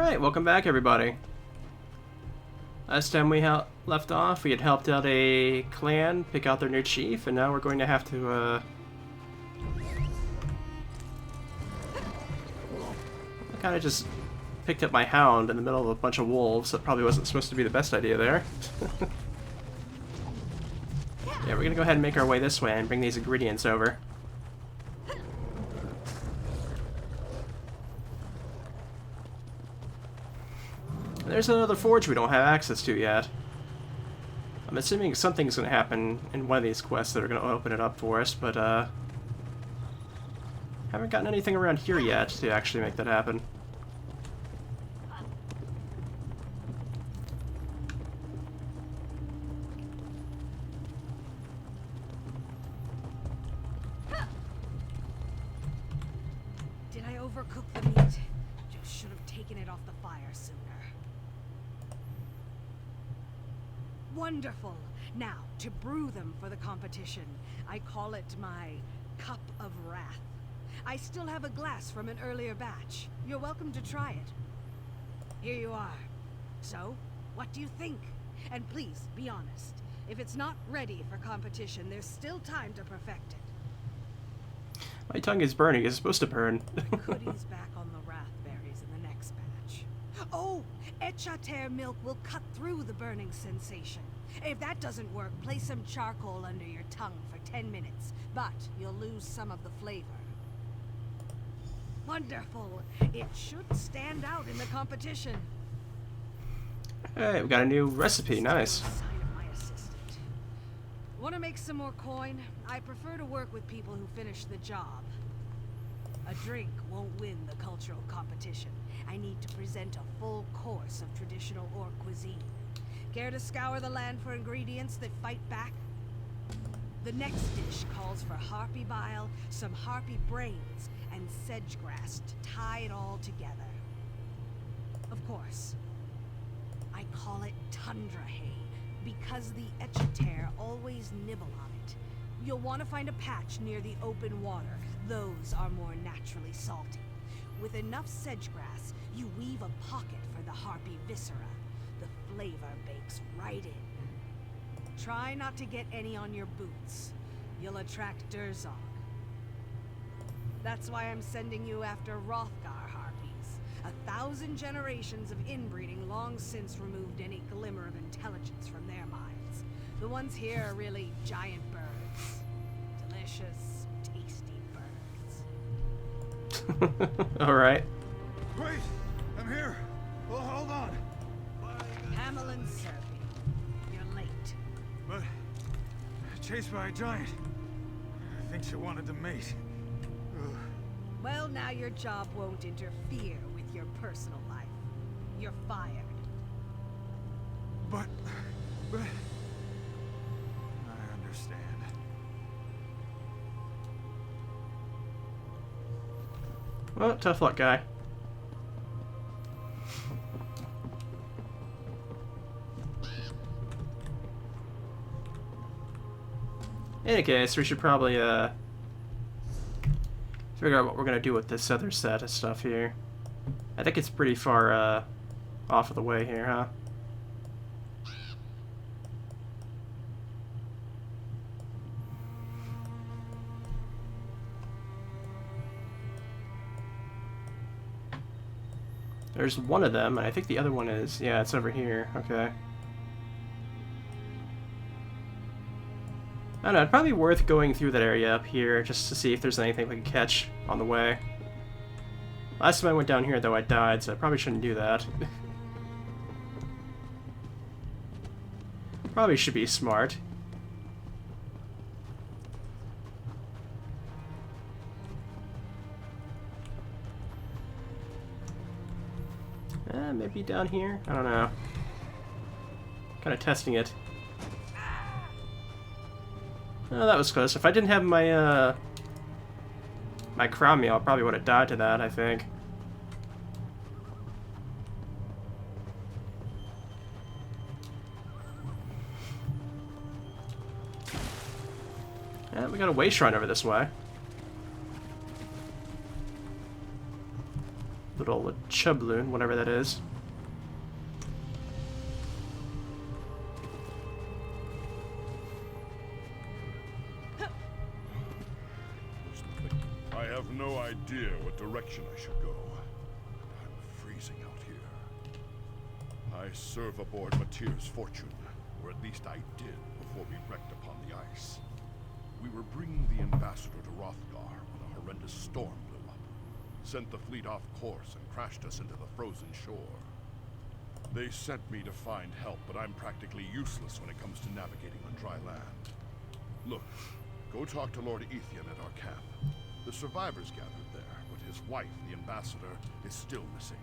Alright, welcome back everybody. Last time we left off, we had helped out a clan pick out their new chief, and now we're going to have to, I kind of just picked up my hound in the middle of a bunch of wolves. That probably wasn't supposed to be the best idea there. Yeah, we're gonna go ahead and make our way this way and bring these ingredients over. There's another forge we don't have access to yet. I'm assuming something's going to happen in one of these quests that are going to open it up for us, but haven't gotten anything around here yet to actually make that happen. Did I overcook the meat? Just should have taken it off the fire sooner. Wonderful! Now, to brew them for the competition, I call it my cup of wrath. I still have a glass from an earlier batch. You're welcome to try it. Here you are. So, what do you think? And please, be honest. If it's not ready for competition, there's still time to perfect it. My tongue is burning. It's supposed to burn. Could ease back on the raspberries in the next batch. Oh! Echater milk will cut through the burning sensation. If that doesn't work, place some charcoal under your tongue for 10 minutes, but you'll lose some of the flavor. Wonderful! It should stand out in the competition. Hey, we got a new recipe. Nice. Sign of my assistant. Want to make some more coin? I prefer to work with people who finish the job. A drink won't win the cultural competition. I need to present a full course of traditional orc cuisine. Care to scour the land for ingredients that fight back? The next dish calls for harpy bile, some harpy brains, and sedge grass to tie it all together. Of course, I call it tundra hay because the Echater always nibble on it. You'll want to find a patch near the open water. Those are more naturally salty. With enough sedge grass, you weave a pocket for the harpy viscera. The flavor bakes right in. Try not to get any on your boots. You'll attract Durzog. That's why I'm sending you after Rothgar harpies. 1,000 generations of inbreeding long since removed any glimmer of intelligence from their minds. The ones here are really giant birds. Delicious, tasty birds. Alright. Wait! I'm here! Well, hold on! Hamelin Serpy, you're late. But... chased by a giant. I think she wanted to mate. Ugh. Well, now your job won't interfere with your personal life. You're fired. But... I understand. Well, tough luck, guy. In any case, we should probably, figure out what we're gonna do with this other set of stuff here. I think it's pretty far, off of the way here, huh? There's one of them, and I think the other one is... yeah, it's over here. Okay. I don't know, it'd probably be worth going through that area up here just to see if there's anything we can catch on the way. Last time I went down here, though, I died, so I probably shouldn't do that. Probably should be smart. Maybe down here? I don't know. Kind of testing it. Oh, that was close. If I didn't have my, my crown meal, I probably would have died to that, I think. Yeah, we got a way shrine over this way. Little a chubloon, whatever that is. I have no idea what direction I should go. I'm freezing out here. I serve aboard Matyr's Fortune, or at least I did before we wrecked upon the ice. We were bringing the ambassador to Rothgar when a horrendous storm blew up, sent the fleet off course and crashed us into the frozen shore. They sent me to find help, but I'm practically useless when it comes to navigating on dry land. Look, go talk to Lord Ethian at our camp. The survivors gathered there, but his wife, the ambassador, is still missing.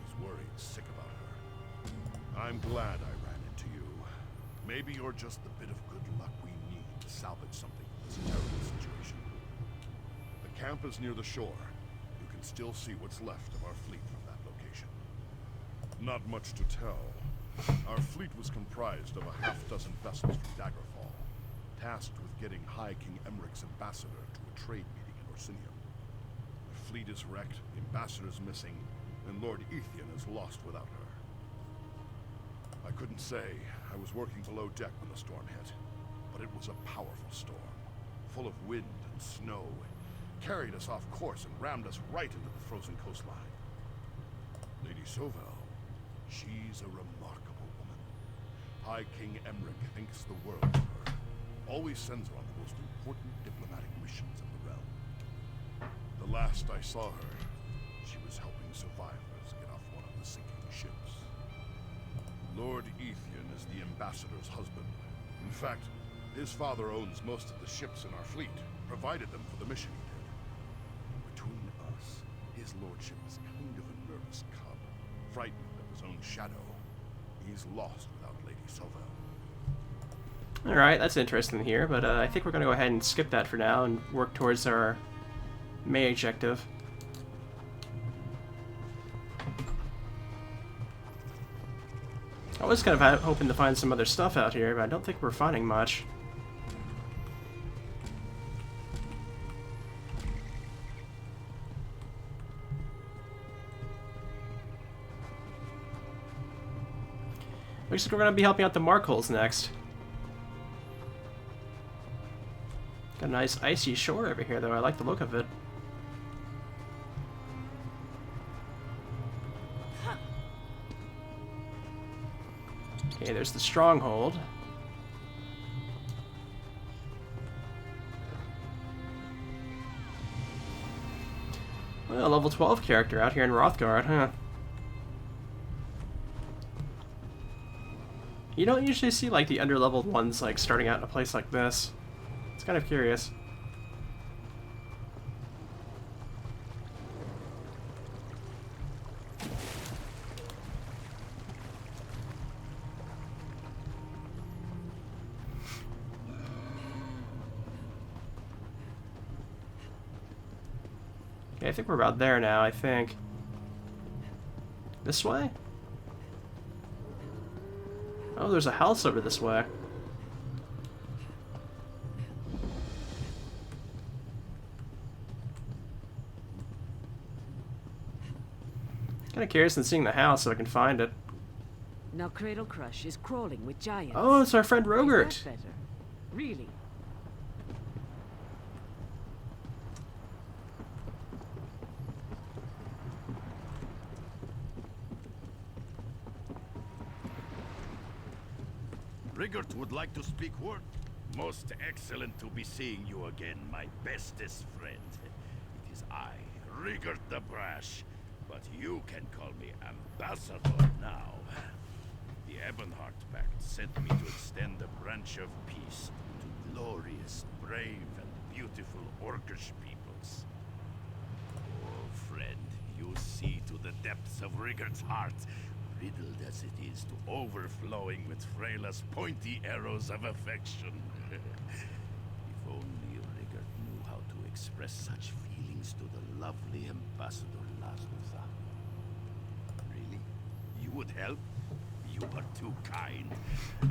He's worried sick about her. I'm glad I ran into you. Maybe you're just the bit of good luck we need to salvage something from this terrible situation. The camp is near the shore. You can still see what's left of our fleet from that location. Not much to tell. Our fleet was comprised of a half-dozen vessels from Daggerfall, tasked with getting High King Emmerich's ambassador to a trade meeting in Orsinium. The fleet is wrecked, the ambassador's missing, and Lord Ethian is lost without her. I couldn't say. I was working below deck when the storm hit, but it was a powerful storm, full of wind and snow. It carried us off course and rammed us right into the frozen coastline. Lady Sovel, she's a remarkable woman. High King Emmerich thinks the world of her. Always sends her on the most important diplomatic missions in the realm. The last I saw her, she was helping survivors get off one of the sinking ships. Lord Ethian is the ambassador's husband. In fact, his father owns most of the ships in our fleet, provided them for the mission he did. Between us, his lordship is kind of a nervous cub, frightened of his own shadow. He's lost without Lady Sovel. Alright, that's interesting here, but I think we're going to go ahead and skip that for now and work towards our main objective. I was kind of hoping to find some other stuff out here, but I don't think we're finding much. Looks like we're going to be helping out the morkuls next. Got a nice icy shore over here, though. I like the look of it. Okay, there's the stronghold. Well, a level 12 character out here in Rothgard, huh? You don't usually see, like, the underleveled ones, like, starting out in a place like this. It's kind of curious. Okay, I think we're about there now, I think. This way? Oh, there's a house over this way. Kind of curious in seeing the house so I can find it. Now Cradle Crush is crawling with giants. Oh, it's our friend Is Rogert. that better? Really? Rigert would like to speak word. Most excellent to be seeing you again, my bestest friend. It is I, Rigert the Brash, but you can call me Ambassador now. The Ebonheart Pact sent me to extend a branch of peace to glorious, brave, and beautiful Orcish peoples. Oh, friend, you see to the depths of Rigert's heart, riddled as it is to overflowing with Freyla's pointy arrows of affection. If only Rigert knew how to express such feelings to the lovely Ambassador Lasnutha. Really? You would help? You are too kind. The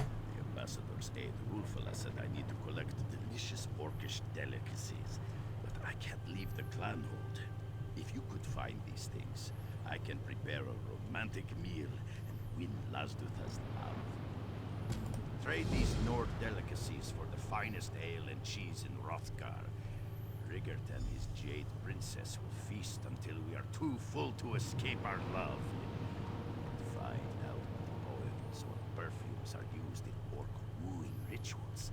Ambassador's aide, Rulfala, said I need to collect delicious Orcish delicacies, but I can't leave the clan hold. If you could find these things, I can prepare a romantic meal and win Lazdutha's love. Trade these Nord delicacies for the finest ale and cheese in Hrothgar. Rigert and his Jade Princess will feast until we are too full to escape our love. Find out what oils or perfumes are used in orc wooing rituals.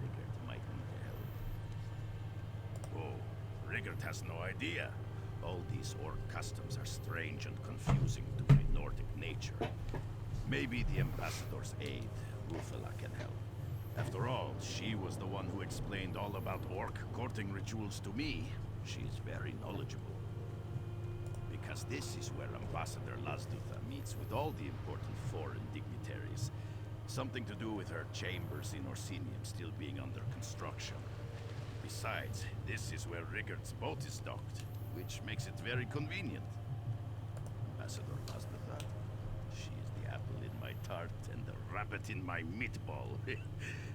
Rigert might need help. Oh, Rigert has no idea. All these orc customs are strange and confusing to my Nordic nature. Maybe the ambassador's aide, Rufela, can help. After all, she was the one who explained all about orc courting rituals to me. She is very knowledgeable. Because this is where Ambassador Lazdutha meets with all the important foreign dignitaries. Something to do with her chambers in Orsinium still being under construction. Besides, this is where Rigert's boat is docked, which makes it very convenient. Ambassador Lazdutha, she is the apple in my tart and the rabbit in my meatball.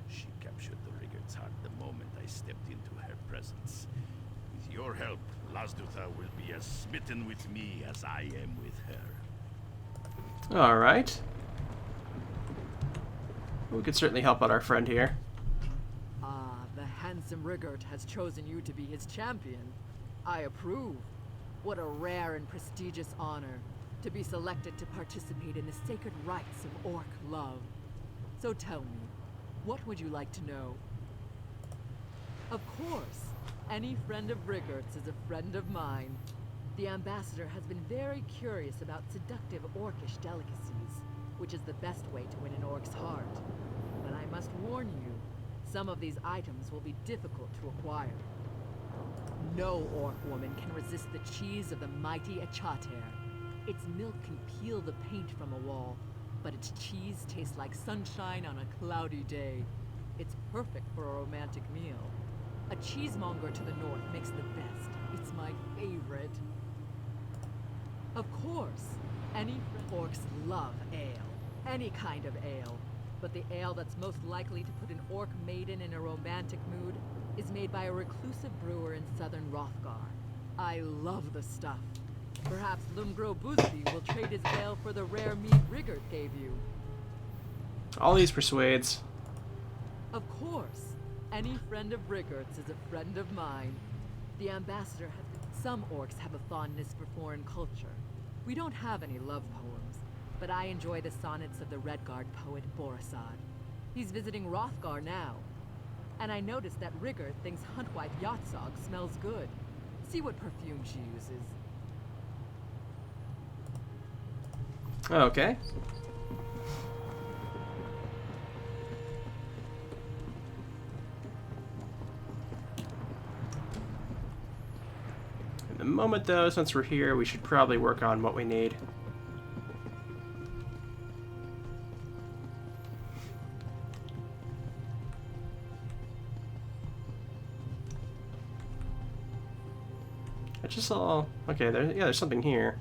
She captured the Rigert's heart the moment I stepped into her presence. With your help, Lazdutha will be as smitten with me as I am with her. Alright. We could certainly help out our friend here. Ah, the handsome Rigert has chosen you to be his champion. I approve. What a rare and prestigious honor to be selected to participate in the sacred rites of orc love. So tell me, what would you like to know? Of course, any friend of Rigert's is a friend of mine. The ambassador has been very curious about seductive orcish delicacies, which is the best way to win an orc's heart. But I must warn you, some of these items will be difficult to acquire. No orc woman can resist the cheese of the mighty Achater. Its milk can peel the paint from a wall, but its cheese tastes like sunshine on a cloudy day. It's perfect for a romantic meal. A cheesemonger to the north makes the best. It's my favorite. Of course, orcs love ale. Any kind of ale. But the ale that's most likely to put an orc maiden in a romantic mood is made by a reclusive brewer in southern Hrothgar. I love the stuff. Perhaps Lumgro Busby will trade his ale for the rare mead Rigert gave you. All these persuades. Of course. Any friend of Rigert's is a friend of mine. The ambassador has... Some orcs have a fondness for foreign culture. We don't have any love poems, but I enjoy the sonnets of the Redguard poet Borisad. He's visiting Hrothgar now. And I noticed that Rigert thinks Huntwife Yatsog smells good. See what perfume she uses. Okay. In the moment, though, since we're here, we should probably work on what we need. I just saw... Okay, there's something here.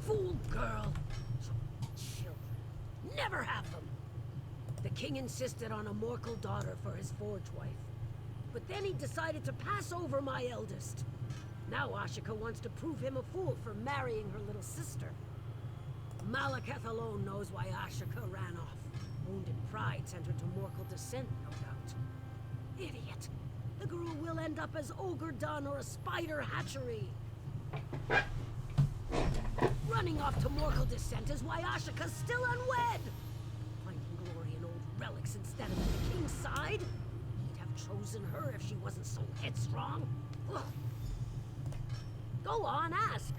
Fool girl! Children. Never have them! The king insisted on a morkul daughter for his forge wife. But then he decided to pass over my eldest. Now Ashika wants to prove him a fool for marrying her little sister. Malekith alone knows why Ashika ran off. Wounded pride sent her to morkul descent, no doubt. Idiot! The girl will end up as Ogre Dun or a spider hatchery. Running off to morkul descent is why Ashika's still unwed! Finding glory in old relics instead of at the king's side? He'd have chosen her if she wasn't so headstrong. Ugh. Go on, ask.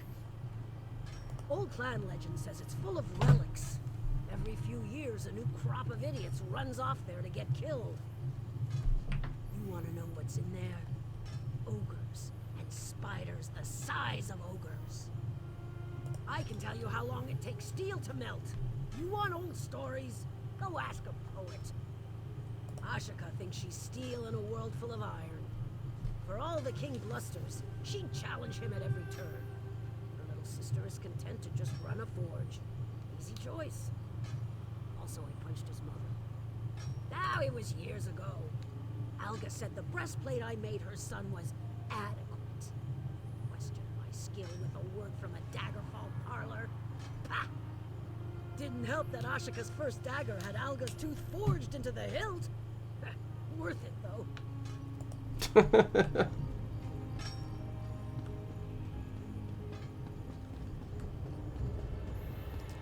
Old clan legend says it's full of relics. Every few years, a new crop of idiots runs off there to get killed. You want to know what's in there? Ogres and spiders the size of ogres. I can tell you how long it takes steel to melt. You want old stories? Go ask a poet. Ashika thinks she's steel in a world full of iron. For all the king blusters, she'd challenge him at every turn. Her little sister is content to just run a forge. Easy choice. Also, he punched his mother. Now, it was years ago. Alga said the breastplate I made her son was adequate. Question my skill with a word from a Daggerfall parlor. Pah! Didn't help that Ashika's first dagger had Alga's tooth forged into the hilt. Worth it, though.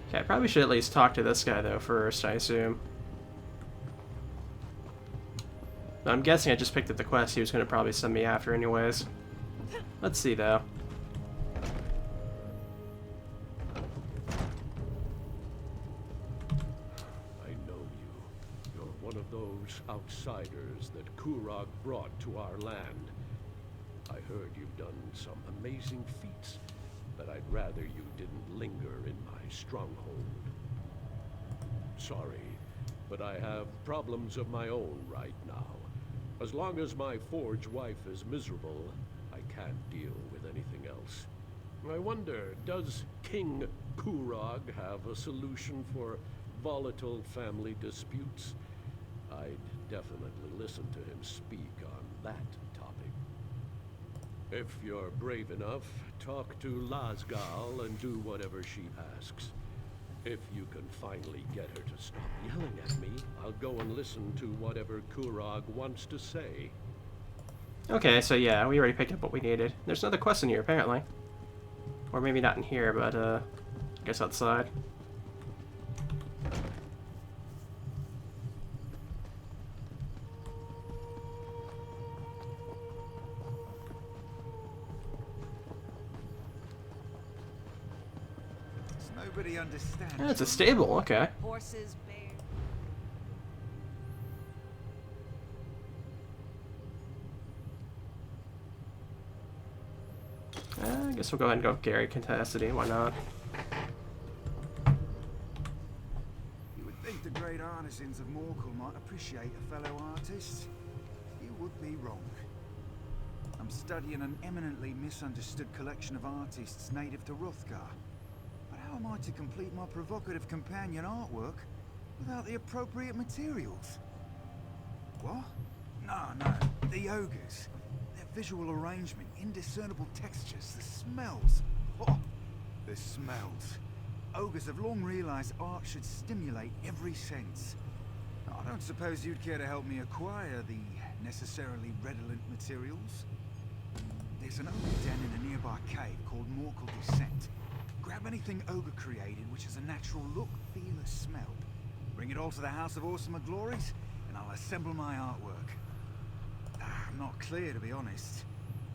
Okay, I probably should at least talk to this guy, though, first, I assume. I'm guessing I just picked up the quest he was going to probably send me after anyways. Let's see, though. I know you. You're one of those outsiders that Kurog brought to our land. I heard you've done some amazing feats, but I'd rather you didn't linger in my stronghold. Sorry, but I have problems of my own right now. As long as my forge wife is miserable, I can't deal with anything else. I wonder, does King Kurog have a solution for volatile family disputes? I'd definitely listen to him speak on that topic. If you're brave enough, talk to Lasgal and do whatever she asks. If you can finally get her to stop yelling at me, I'll go and listen to whatever Kurog wants to say. Okay, so yeah, we already picked up what we needed. There's another quest in here, apparently. Or maybe not in here, but, I guess outside. Nobody understands. Yeah, it's a stable, okay. Horses, bears. I guess we'll go ahead and go with Gary Contacity, why not? You would think the great artisans of Morkul might appreciate a fellow artist. You would be wrong. I'm studying an eminently misunderstood collection of artists native to Hrothgar. But how am I to complete my provocative companion artwork without the appropriate materials? What? No. The ogres. Their visual arrangement, indiscernible textures, the smells. Oh, the smells. Ogres have long realized art should stimulate every sense. I don't suppose you'd care to help me acquire the necessarily redolent materials? There's an ogre den in a nearby cave called Morkul Descent. Grab anything ogre created which has a natural look, feel, or smell. Bring it all to the House of Awesome Glories, and I'll assemble my artwork. I'm not clear, to be honest.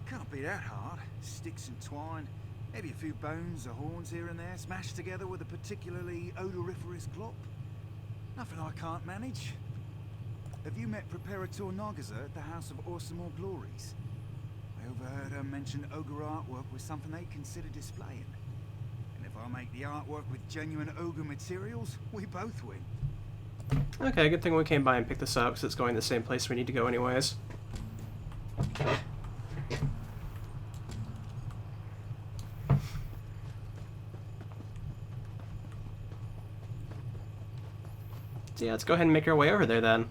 Can't be that hard. Sticks and twine, maybe a few bones or horns here and there, smashed together with a particularly odoriferous glop. Nothing I can't manage. Have you met Preparator Nagaza at the House of Awesome Glories? I overheard her mention ogre artwork was something they consider displaying. And if I make the artwork with genuine ogre materials, we both win. Okay, good thing we came by and picked this up, because it's going the same place we need to go anyways. So yeah, let's go ahead and make our way over there then.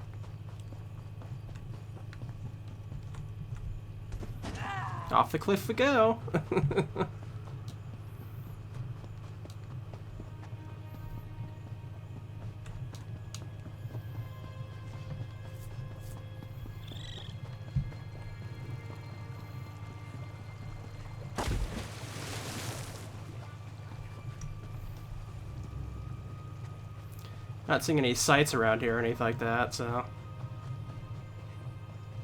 Off the cliff we go! Not seeing any sights around here or anything like that, so...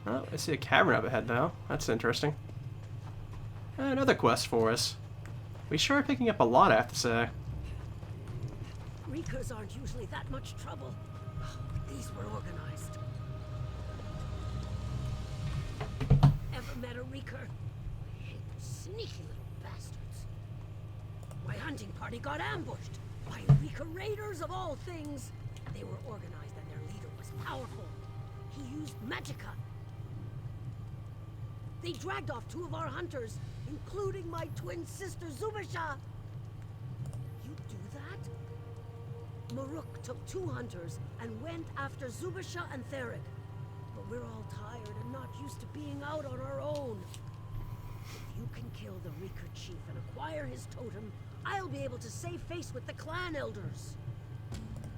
Oh, I see a cavern up ahead though. That's interesting. Another quest for us. We sure are picking up a lot, I have to say. Reekers aren't usually that much trouble. These were organized. Ever met a Reeker? I hate those sneaky little bastards. My hunting party got ambushed by Reeker raiders of all things. They were organized and their leader was powerful. He used magicka. They dragged off 2 of our hunters, including my twin sister Zubasha. You do that? Maruk took 2 hunters and went after Zubasha and Theric. But We're all tired and not used to being out on our own. If you can kill the Reeker chief and acquire his totem, I'll be able to save face with the clan elders.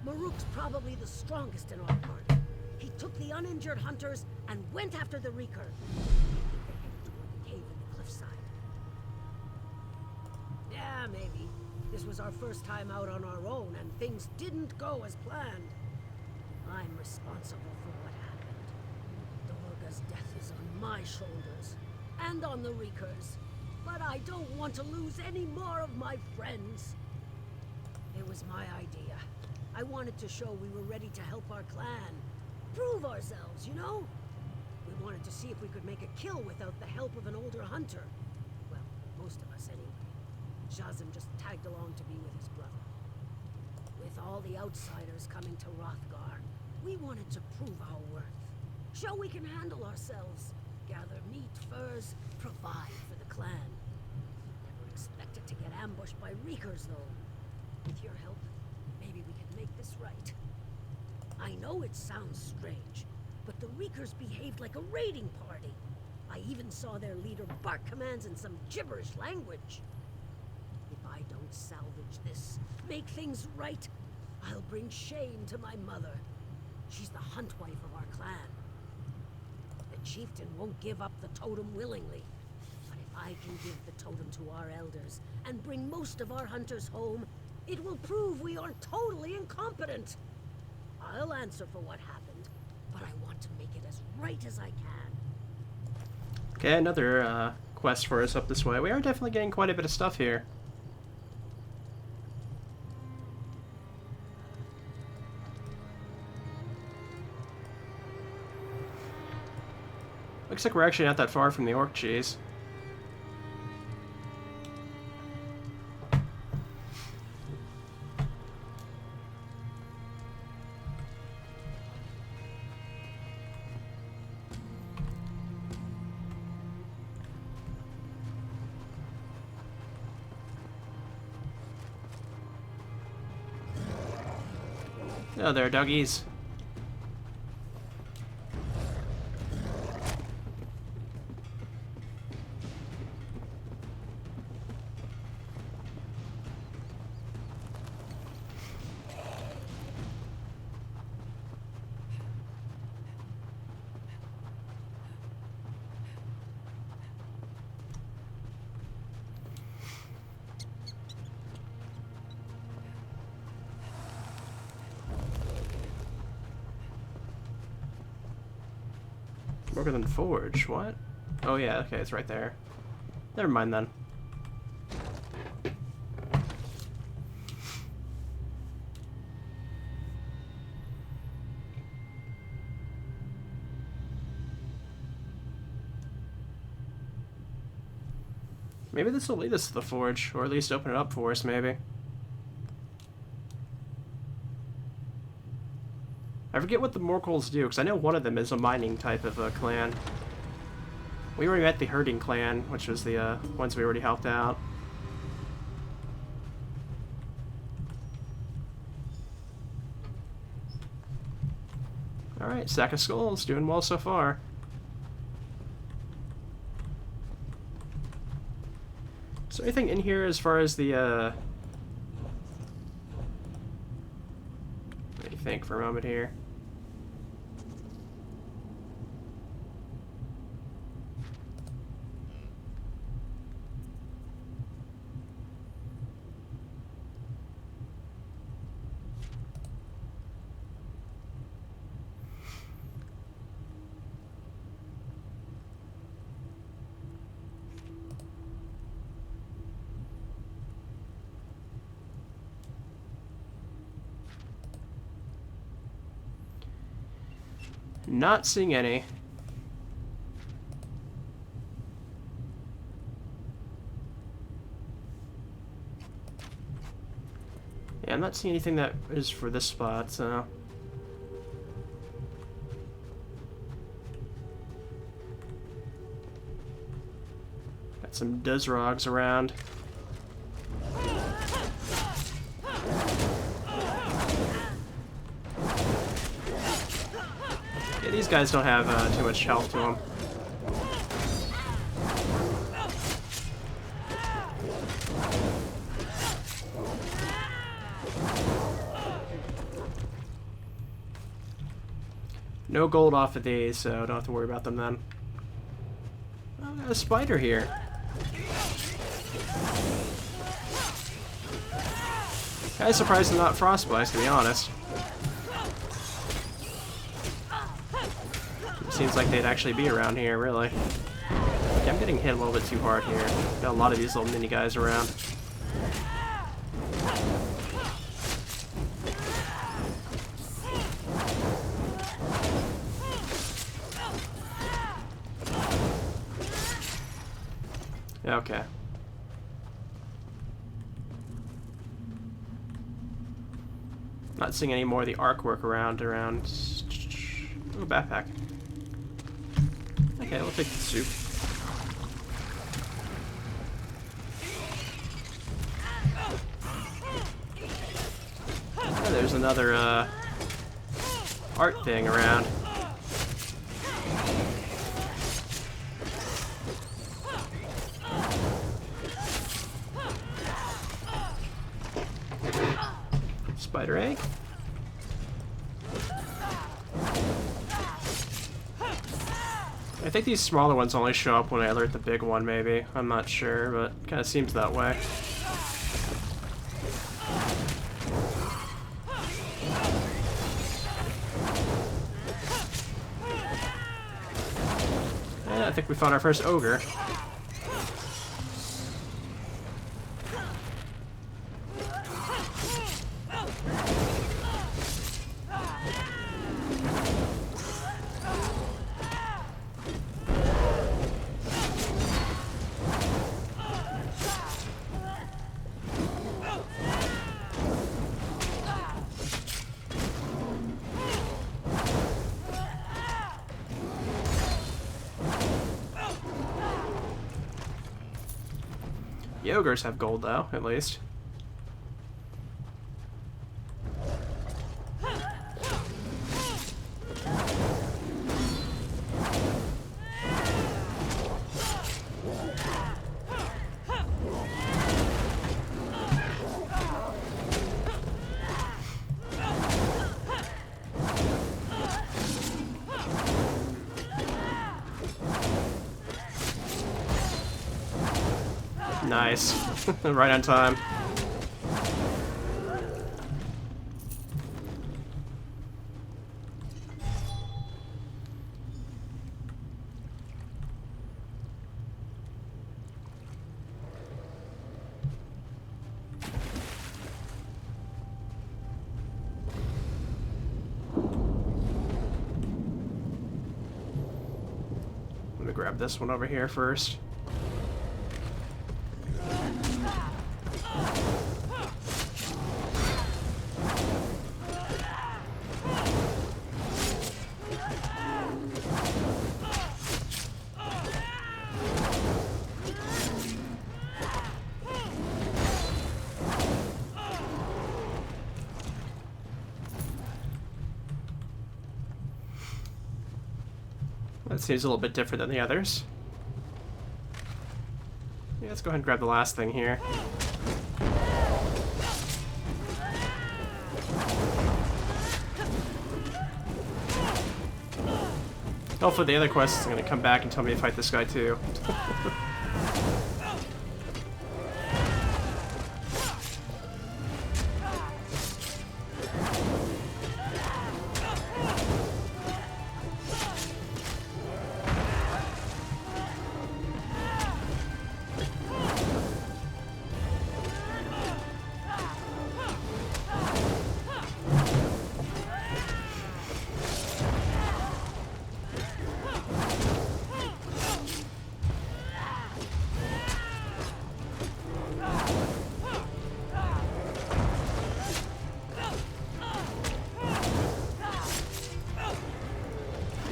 Maruk's probably the strongest in our party. He took the uninjured hunters and went after the Reeker. They headed toward the cave in the cliffside. Yeah, maybe. This was our first time out on our own, and things didn't go as planned. I'm responsible for what happened. Dorga's death is on my shoulders, and on the Reekers. But I don't want to lose any more of my friends. It was my idea. I wanted to show we were ready to help our clan. Prove ourselves, you know? We wanted to see if we could make a kill without the help of an older hunter. Well, most of us anyway. Shazam just tagged along to be with his brother. With all the outsiders coming to Rothgar, we wanted to prove our worth. Show we can handle ourselves. Gather meat, furs, provide for the clan. Never expected to get ambushed by Reekers, though. With your help, maybe we can make this right. I know it sounds strange, but the Reekers behaved like a raiding party. I even saw their leader bark commands in some gibberish language. If I don't salvage this, make things right, I'll bring shame to my mother. She's the hunt wife of our clan. The chieftain won't give up the totem willingly. But if I can give the totem to our elders and bring most of our hunters home, it will prove we aren't totally incompetent. I'll answer for what happened, but I want to make it as right as I can. Okay, another quest for us up this way. We are definitely getting quite a bit of stuff here. Looks like we're actually not that far from the orc cheese. Oh, there, doggies. More than forge, what? Oh yeah, okay, it's right there. Never mind then. Maybe this will lead us to the forge, or at least open it up for us, maybe. I forget what the morkuls do, because I know one of them is a mining type of clan. We already met the herding clan, which was the ones we already helped out. Alright, sack of skulls, doing well so far. Is there anything in here as far as the, Let me think for a moment here. Not seeing any. Yeah, I'm not seeing anything that is for this spot, so... Got some Duzrogs around. guys don't have too much health to them. No gold off of these, so don't have to worry about them then. Oh, got a spider here. Kinda surprised they're not frostbites, to be honest. Seems like they'd actually be around here, really. Okay, I'm getting hit a little bit too hard here. Got a lot of these little mini guys around. Okay. Not seeing any more of the artwork around. Oh, backpack. Okay, we'll take the soup. Oh, there's another art thing around. Spider egg? I think these smaller ones only show up when I alert the big one, maybe. I'm not sure, but kind of seems that way. Yeah, I think we found our first ogre. The ogres have gold, though, at least. Nice. Right on time. Let me grab this one over here first. That seems a little bit different than the others. Yeah, let's go ahead and grab the last thing here. Hopefully the other quest is going to come back and tell me to fight this guy too.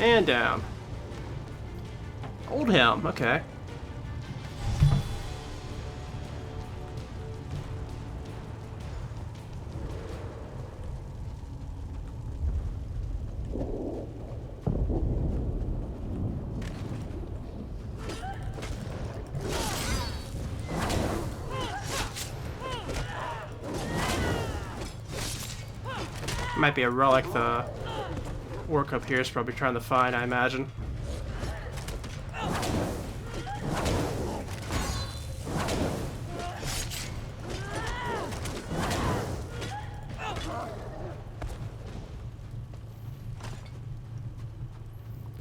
And down. Old helm, okay. Might be a relic the orc up here is probably trying to find, I imagine.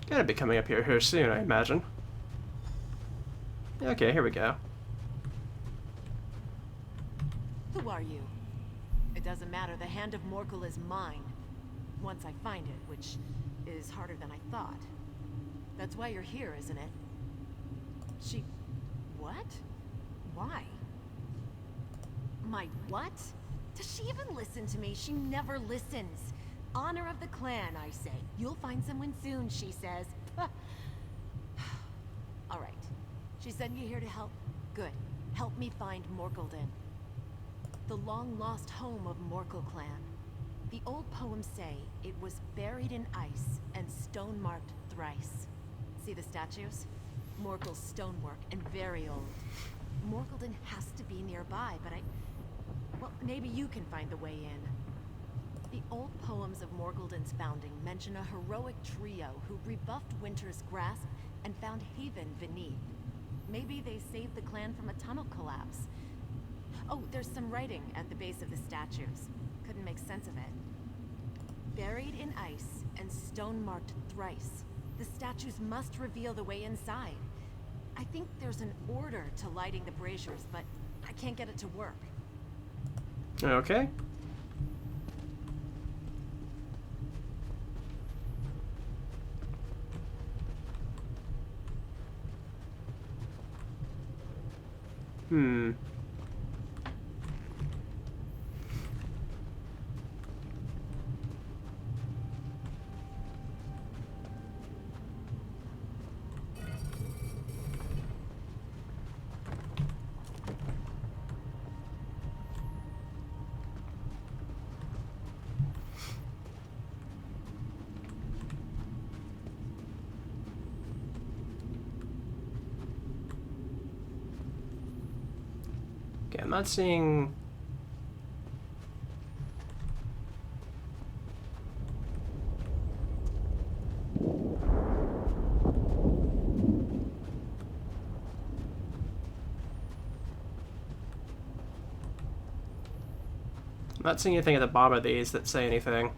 Gotta be coming up here soon, I imagine. Okay, here we go. Who are you? It doesn't matter, the Hand of Morkul is mine. Once I find it, which is harder than I thought. That's why you're here, isn't it? She... what? Why? My what? Does she even listen to me? She never listens. Honor of the clan, I say. You'll find someone soon, she says. All right. She sent you here to help? Good. Help me find Morkulden. The long-lost home of Morkul clan. The old poems say it was buried in ice and stone-marked thrice. See the statues? Morkul's stonework and very old. Morkulden has to be nearby, but well, maybe you can find the way in. The old poems of Morkulden's founding mention a heroic trio who rebuffed Winter's grasp and found haven beneath. Maybe they saved the clan from a tunnel collapse. Oh, there's some writing at the base of the statues. Couldn't make sense of it. Buried in ice and stone-marked thrice, the statues must reveal the way inside. I think there's an order to lighting the braziers, but I can't get it to work. Okay. Okay, I'm not seeing... I'm not seeing anything at the bottom of these that say anything.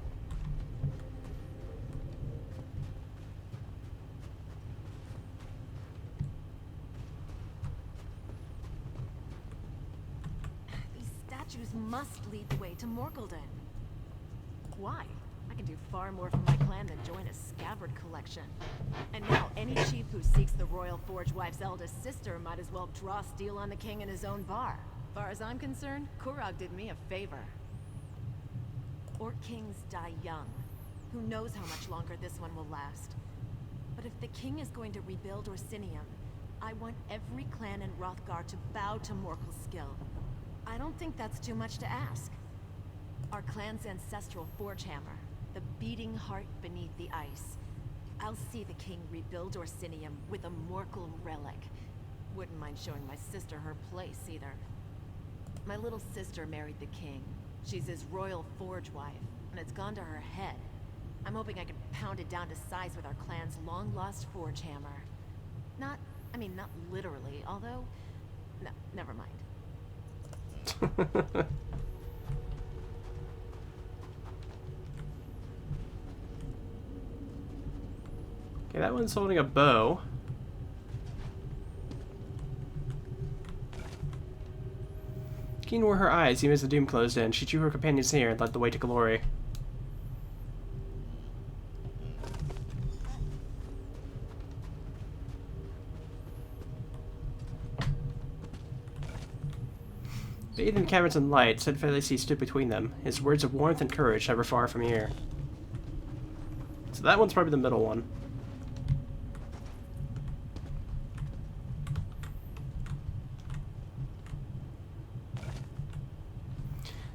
Must lead the way to Morkulden. Why? I can do far more for my clan than join a scabbard collection. And now any chief who seeks the royal forge wife's eldest sister might as well draw steel on the king in his own bar. Far as I'm concerned, Kurog did me a favor. Orc kings die young. Who knows how much longer this one will last. But if the king is going to rebuild Orsinium, I want every clan in Hrothgar to bow to Morkul's skill. I don't think that's too much to ask. Our clan's ancestral forge hammer, the beating heart beneath the ice. I'll see the king rebuild Orsinium with a Morkul relic. Wouldn't mind showing my sister her place, either. My little sister married the king. She's his royal forge wife, and it's gone to her head. I'm hoping I can pound it down to size with our clan's long-lost forge hammer. Not literally, although... No, never mind. Okay, that one's holding a bow. Keen were her eyes, even as the doom closed in. She drew her companions near and led the way to glory. Bathed in caverns and light, steadfastly stood between them, his words of warmth and courage never far from ear. So that one's probably the middle one.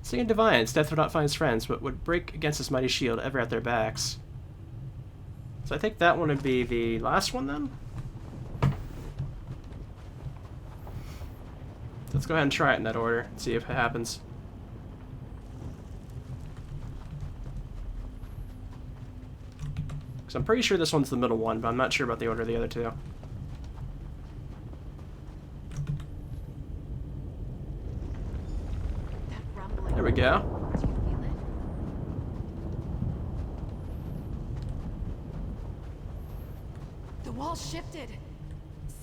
Singing Defiance, death would not find his friends, but would break against his mighty shield ever at their backs. So I think that one would be the last one then? Let's go ahead and try it in that order, see if it happens. So I'm pretty sure this one's the middle one, but I'm not sure about the order of the other two. That rumbling. There we go. Do you feel it? The wall shifted.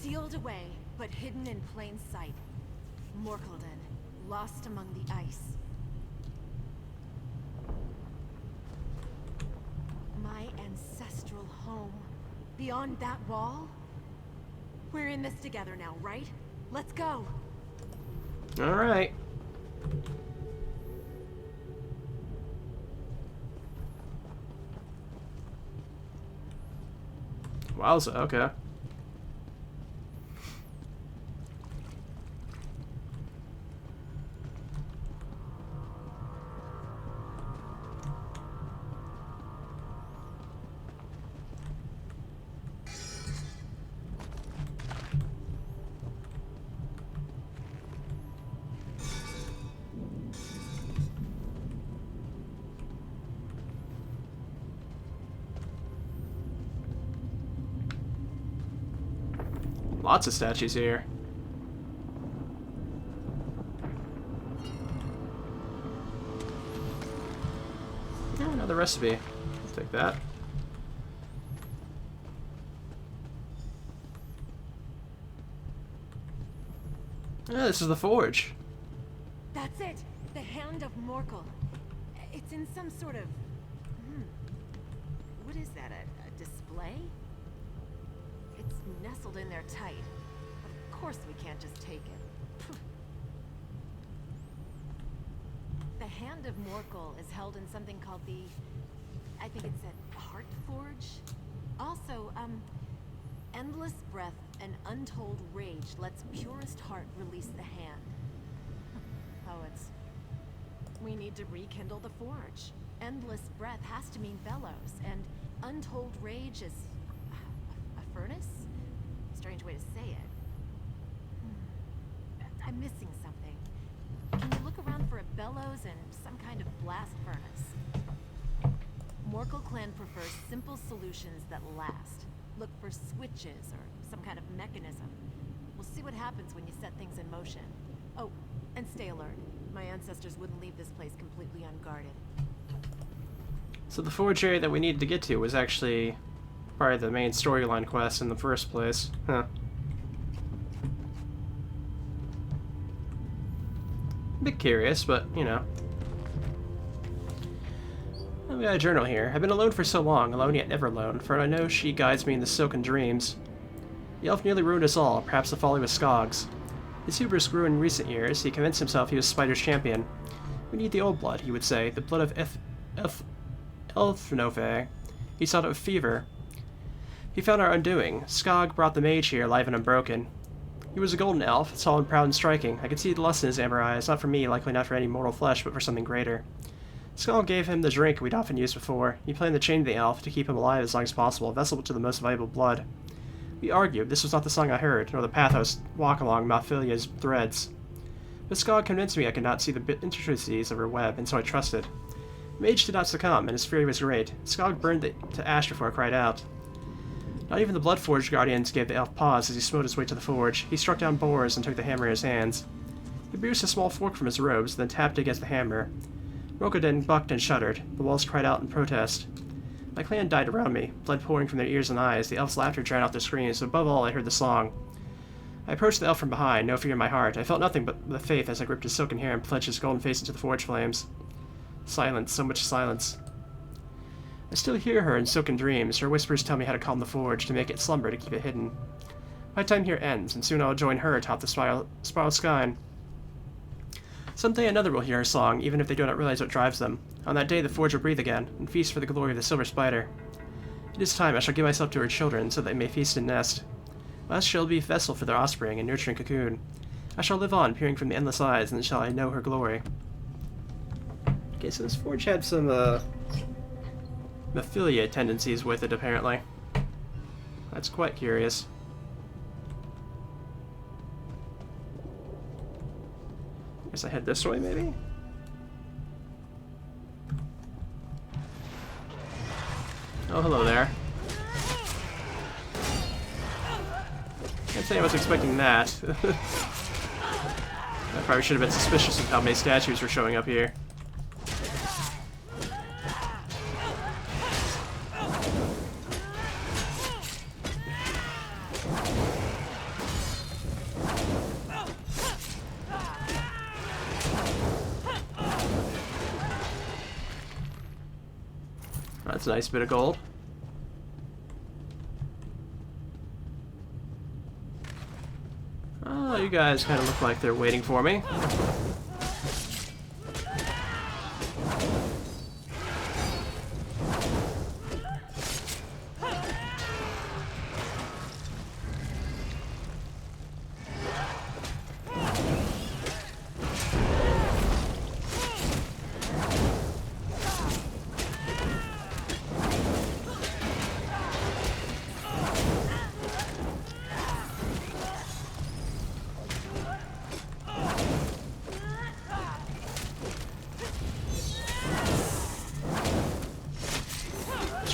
Sealed away, but hidden in plain sight. Morkulden, lost among the ice. My ancestral home. Beyond that wall? We're in this together now, right? Let's go. Alright. Wowza, okay. Lots of statues here. Oh, another recipe. I'll take that. Ah, this is the forge. That's it. The Hand of Morkul. It's in some sort of... What is that? A display? It's nestled in there tight. Of course we can't just take it. Phew. The Hand of Morkul is held in something called the... I think it's a Heart Forge? Also, endless breath and untold rage lets purest heart release the hand. Poets. We need to rekindle the forge. Endless breath has to mean bellows, and untold rage is... a furnace? Strange way to say it. I'm missing something. Can you look around for a bellows and some kind of blast furnace? Morkul clan prefers simple solutions that last. Look for switches or some kind of mechanism. We'll see what happens when you set things in motion. Oh, and stay alert. My ancestors wouldn't leave this place completely unguarded. So the forge area that we needed to get to was actually part of the main storyline quest in the first place. Huh. A bit curious, but, you know. We got a journal here. I've been alone for so long, alone yet never alone, for I know she guides me in the silken dreams. The elf nearly ruined us all, perhaps the folly was Skog's. His hubris grew in recent years. He convinced himself he was Spider's champion. We need the old blood, he would say, the blood of Elfnove. He sought it with fever. He found our undoing. Skog brought the mage here, alive and unbroken. He was a golden elf, tall and proud and striking. I could see the lust in his amber eyes, not for me, likely not for any mortal flesh, but for something greater. Skog gave him the drink we'd often used before. He planned to chain the elf to keep him alive as long as possible, a vessel to the most valuable blood. We argued. This was not the song I heard, nor the path I was walking along Malfilia's threads. But Skog convinced me I could not see the intricacies of her web, and so I trusted. The mage did not succumb, and his fury was great. Skog burned it to ash before I cried out. Not even the Bloodforge guardians gave the elf pause as he smote his way to the forge. He struck down boars and took the hammer in his hands. He produced a small fork from his robes, then tapped against the hammer. Morkulden bucked and shuddered. The walls cried out in protest. My clan died around me, blood pouring from their ears and eyes. The elf's laughter drowned out their screams, but above all I heard the song. I approached the elf from behind, no fear in my heart. I felt nothing but the faith as I gripped his silken hair and plunged his golden face into the forge flames. Silence, so much silence. I still hear her in silken dreams. Her whispers tell me how to calm the forge, to make it slumber, to keep it hidden. My time here ends, and soon I'll join her atop the spiral sky. Someday another will hear her song, even if they do not realize what drives them. On that day the forge will breathe again, and feast for the glory of the silver spider. It is time I shall give myself to her children, so that they may feast and nest. Last shall be a vessel for their offspring, and nurturing cocoon. I shall live on, peering from the endless eyes, and then shall I know her glory. Okay, so this forge had some, Mephilia tendencies with it, apparently. That's quite curious. Guess I head this way, maybe? Oh, hello there. Can't say I was expecting that. I probably should have been suspicious of how many statues were showing up here. That's a nice bit of gold. Oh, you guys kind of look like they're waiting for me.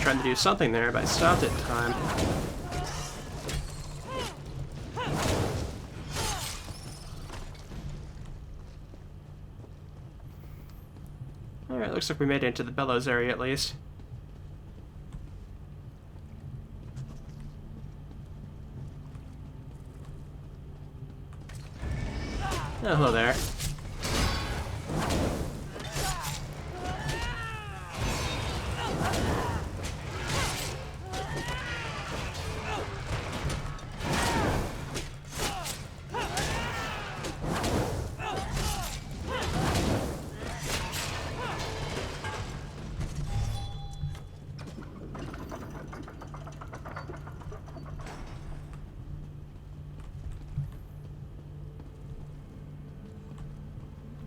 Trying to do something there, but I stopped it in time. Alright, looks like we made it into the bellows area at least. Oh, hello there.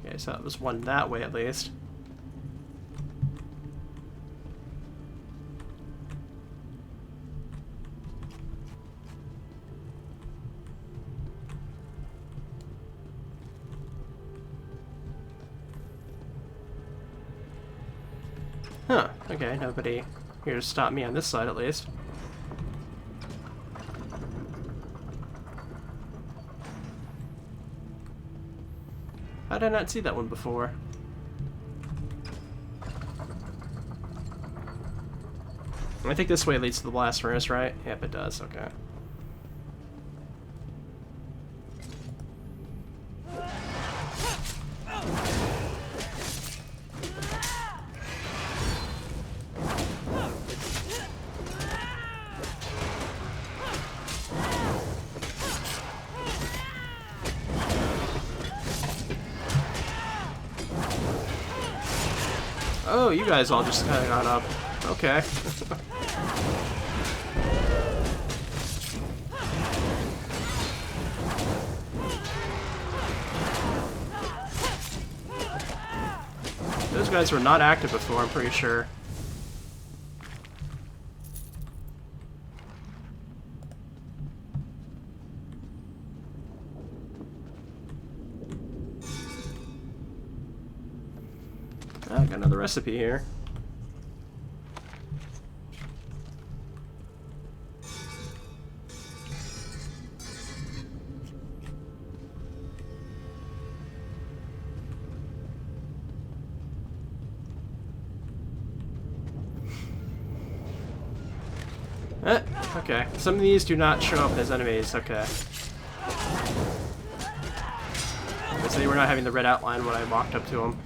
Okay, so that was one that way at least. Huh, okay, nobody here to stop me on this side at least. How did I not see that one before? I think this way leads to the blast furnace, right? Yep, it does, okay. Oh, you guys all just kind of got up. Okay. Those guys were not active before, I'm pretty sure. I got another recipe here. Okay. Some of these do not show up as enemies. Okay. So they were not having the red outline when I walked up to them.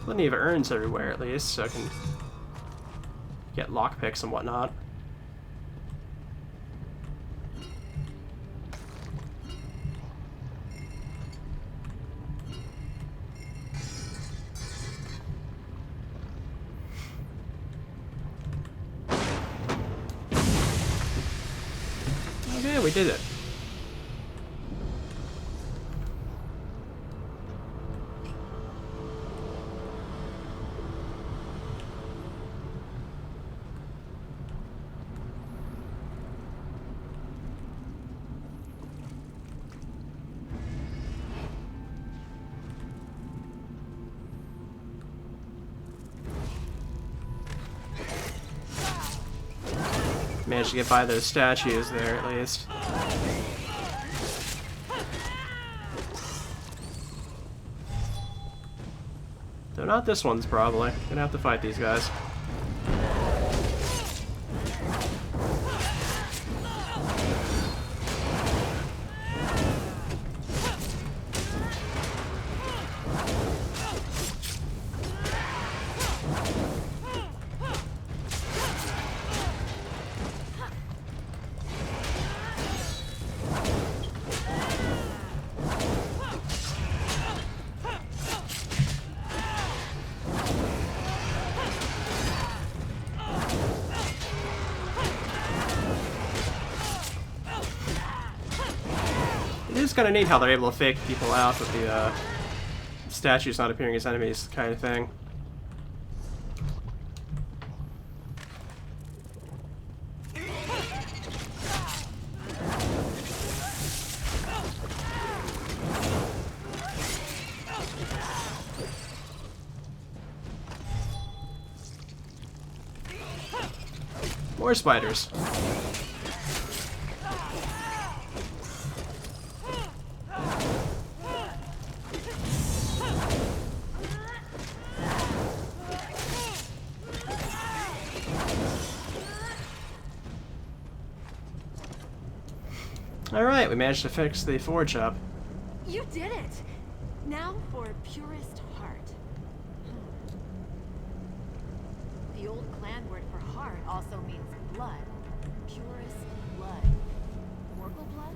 Plenty of urns everywhere, at least, so I can get lockpicks and whatnot. Yeah, we did it. Managed to get by those statues there, at least. Though not this one's probably. Gonna have to fight these guys. It is kind of neat how they're able to fake people out with the statues not appearing as enemies kind of thing. More spiders. Alright, we managed to fix the forge up. You did it! Now for purest heart. The old clan word for heart also means blood. Purest blood. Morkul blood?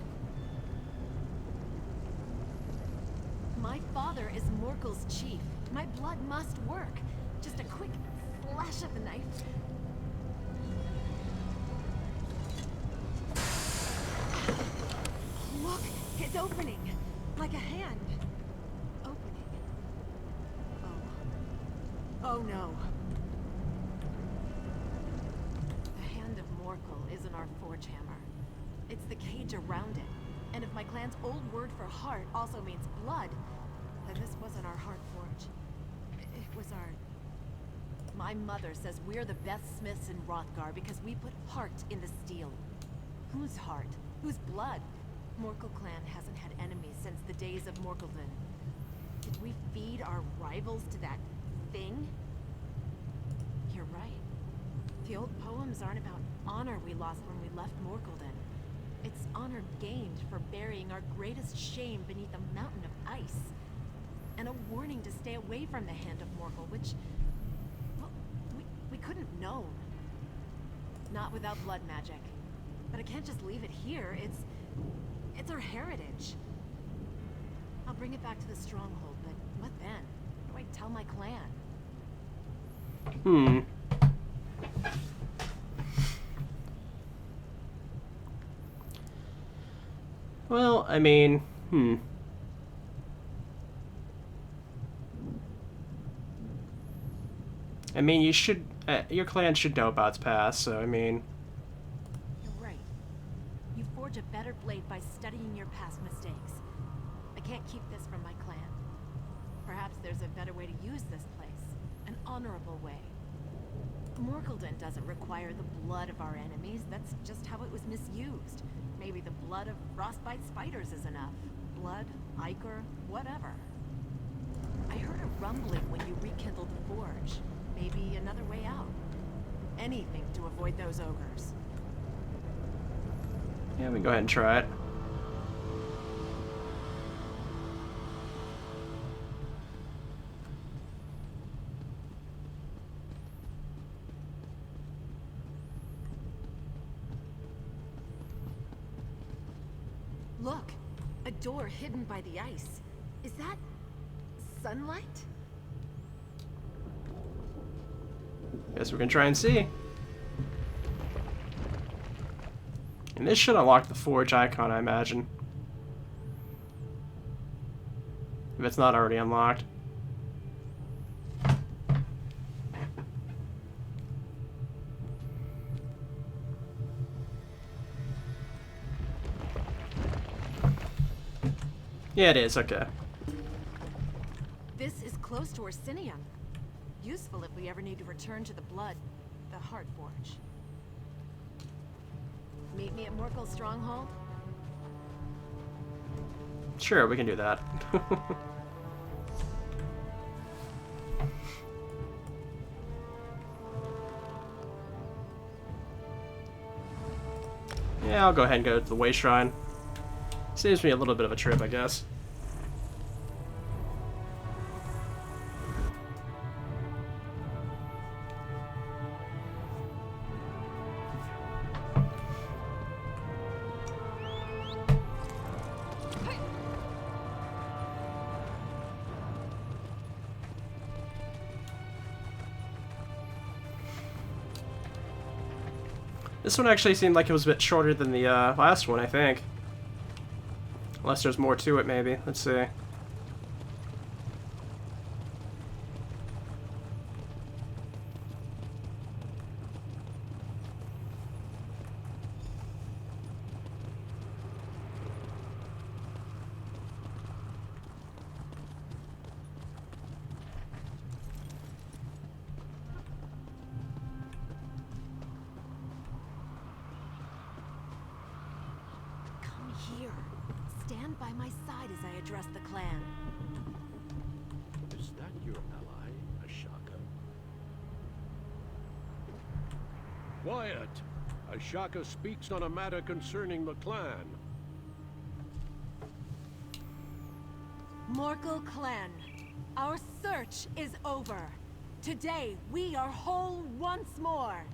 My father is Morkul's chief. My blood must work. Just a quick flash of the knife. Look, it's opening. Like a hand. Opening. Oh. Oh no. The hand of Morkul isn't our forge hammer. It's the cage around it. And if my clan's old word for heart also means blood, then this wasn't our heart forge. It was our... My mother says we're the best smiths in Hrothgar because we put heart in the steel. Whose heart? Whose blood? Morkul clan hasn't had enemies since the days of Morkuldin. Did we feed our rivals to that thing? You're right. The old poems aren't about honor we lost when we left Morkuldin. It's honor gained for burying our greatest shame beneath a mountain of ice. And a warning to stay away from the hand of Morkul, which... well, we couldn't have known. Not without blood magic. But I can't just leave it here. It's our heritage. I'll bring it back to the stronghold, but what then? What do I tell my clan? Well, I mean, I mean, you should, your clan should know about its past, so I mean... You're right. You forge a better blade by studying your past mistakes. I can't keep this from my clan. Perhaps there's a better way to use this place. An honorable way. Morkuldin doesn't require the blood of our enemies. That's just how it was misused. Maybe the blood of frostbite spiders is enough. Blood, ichor, whatever. I heard a rumbling when you rekindled the forge. Maybe another way out. Anything to avoid those ogres. Yeah, we can go ahead and try it. Look, a door hidden by the ice. Is that sunlight? Guess we can try and see. And this should unlock the forge icon, I imagine. If it's not already unlocked. Yeah, it is. Okay. This is close to Orsinium. Useful if we ever need to return to the Heart Forge. Meet me at Morkul's stronghold? Sure, we can do that. Yeah, I'll go ahead and go to the Way Shrine. Saves me a little bit of a trip, I guess. This one actually seemed like it was a bit shorter than the last one, I think. Unless there's more to it, maybe. Let's see. Here. Stand by my side as I address the clan. Is that your ally, Ashaka? Quiet! Ashaka speaks on a matter concerning the clan. Morkul clan, our search is over. Today, we are whole once more.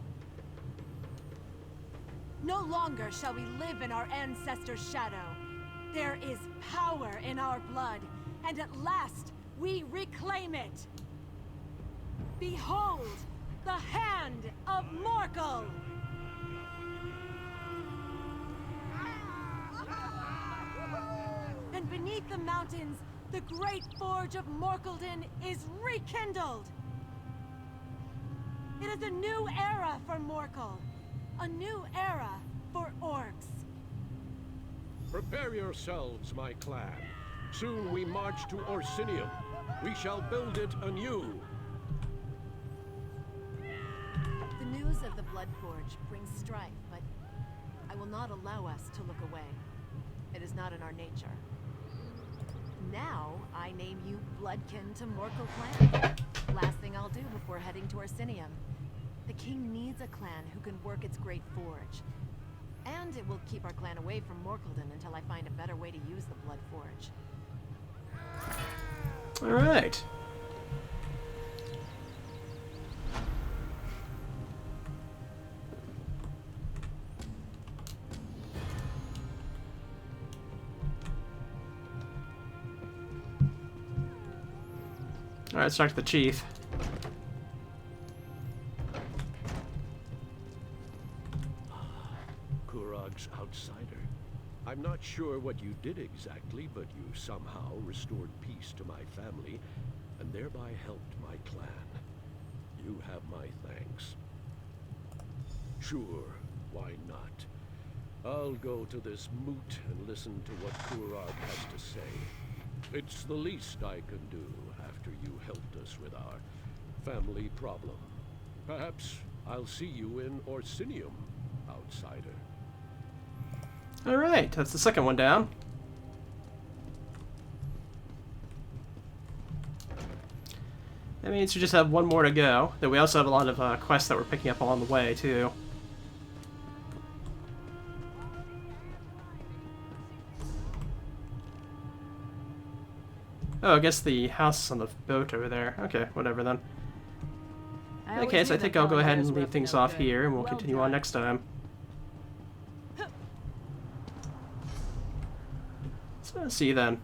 No longer shall we live in our ancestors' shadow. There is power in our blood, and at last, we reclaim it. Behold, the hand of Morkul! And beneath the mountains, the great forge of Morkuldin is rekindled! It is a new era for Morkul. A new era for orcs. Prepare yourselves, my clan. Soon we march to Orsinium. We shall build it anew. The news of the Blood Forge brings strife, but I will not allow us to look away. It is not in our nature. Now, I name you Bloodkin to Morkul clan. Last thing I'll do before heading to Orsinium. The king needs a clan who can work its great forge. And it will keep our clan away from Morkuldin until I find a better way to use the Blood Forge. Alright. Alright, let's talk to the chief. Outsider. I'm not sure what you did exactly, but you somehow restored peace to my family, and thereby helped my clan. You have my thanks. Sure, why not? I'll go to this moot and listen to what Kurag has to say. It's the least I can do after you helped us with our family problem. Perhaps I'll see you in Orsinium, outsider. Alright, that's the second one down. That means we just have one more to go. Though we also have a lot of quests that we're picking up along the way, too. Oh, I guess the house is on the boat over there. Okay, whatever then. In that case, I think I'll go ahead and leave things off here, and we'll continue on next time. So, see you then.